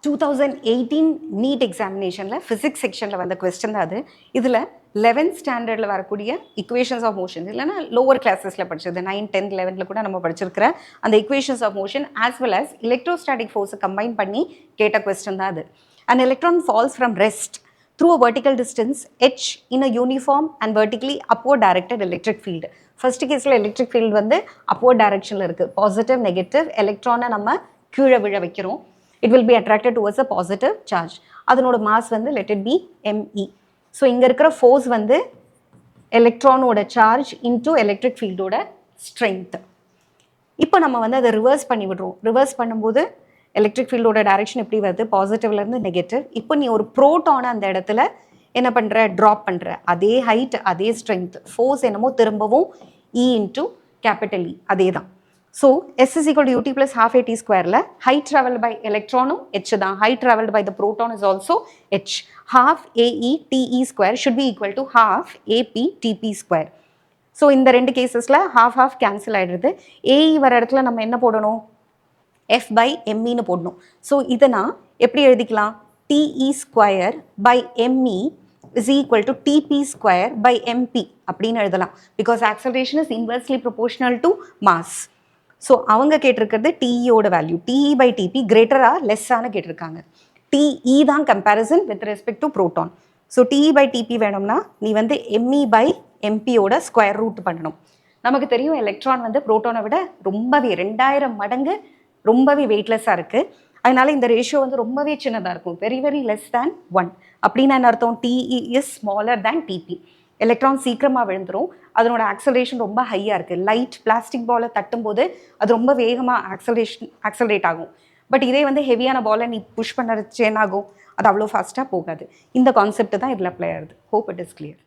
2018 NEET எக்ஸாமினேஷனில் physics செக்ஷனில் வந்த question தான் அது. இதில் 11th ஸ்டாண்டர்டில் வரக்கூடிய இக்குவேஷன்ஸ் ஆஃப் மோஷன் இல்லைனா லோவர் கிளாஸஸில் படிச்சது 9, 10, 11ல் கூட நம்ம படிச்சிருக்கிற அந்த equations of motion as well as electrostatic ஃபோர்ஸை கம்பைன் பண்ணி கேட்ட கொஸ்டின் தான் அது. An electron falls from rest through a vertical distance h in a uniform and vertically upward directed electric field. First கேஸில் எலக்ட்ரிக் ஃபீல்டு வந்து upward directionல இருக்குது. Positive negative எலக்ட்ரானை நம்ம கீழே விழ வைக்கிறோம். It will be attracted towards a positive charge. அதனோட mass வந்து let it be me. So இங்கே இருக்கிற ஃபோர்ஸ் வந்து எலக்ட்ரானோட சார்ஜ் இன்டூ எலக்ட்ரிக் ஃபீல்டோட ஸ்ட்ரென்த். இப்போ நம்ம வந்து அதை ரிவர்ஸ் பண்ணி விடுறோம். ரிவர்ஸ் பண்ணும்போது எலக்ட்ரிக் ஃபீல்டோட டைரக்ஷன் எப்படி வருது, பாசிட்டிவ்லேருந்து நெகட்டிவ். இப்போ நீ ஒரு ப்ரோட்டானை அந்த இடத்துல என்ன பண்ணுற, ட்ராப் பண்ணுற. அதே ஹைட் அதே ஸ்ட்ரென்த், ஃபோர்ஸ் என்னமோ திரும்பவும் E இன்டூ கேபிட்டல் E அதே தான். So S is equal to UT plus half AT square. Height traveled by electron H தான். Height traveled by the proton is also H. Half AE TE square should be equal to half AP TP square. So இந்த ரெண்டு கேசஸில் half cancel ஆகிடுது. AE வர இடத்துல நம்ம என்ன போடணும், F by ME போடணும். ஸோ இதை நான் எப்படி எழுதிக்கலாம், TE square by ME is equal to TP square by MP அப்படின்னு எழுதலாம். Because acceleration is inversely proportional to mass. So அவங்க கேட்டிருக்கிறது டிஇயோட வேல்யூ டிஇ பை டிபி கிரேட்டரா லெஸ்ஸானு கேட்டிருக்காங்க. டிஇ தான் comparison with respect to proton. So DE by DP வேணும்னா நீ வந்து எம்இ பை எம்பியோட ஸ்கொயர் ரூட் பண்ணணும். நமக்கு தெரியும் எலக்ட்ரான் வந்து ப்ரோட்டானை விட ரொம்பவே 2000 மடங்கு ரொம்பவே வெயிட்லெஸ்ஸாக இருக்குது. அதனால இந்த ரேஷியோ வந்து ரொம்பவே சின்னதாக இருக்கும். வெரி வெரி லெஸ் தேன் 1 அப்படின்னு என்ன அர்த்தம், DE is smaller than DP. Electron சீக்கிரமாக விழுந்துடும். அதனோட ஆக்சலரேஷன் ரொம்ப ஹையாக இருக்குது. லைட் பிளாஸ்டிக் பாலை தட்டும்போது அது ரொம்ப வேகமாக ஆக்சலரேட் ஆகும். பட் இதே வந்து ஹெவியான பாலை நீ புஷ் பண்ணுறச்சு என்ன ஆகும், அது அவ்வளோ ஃபாஸ்ட்டாக போகாது. இந்த கான்செப்ட் தான் இதில் அப்ளை ஆகுது. Hope it is clear.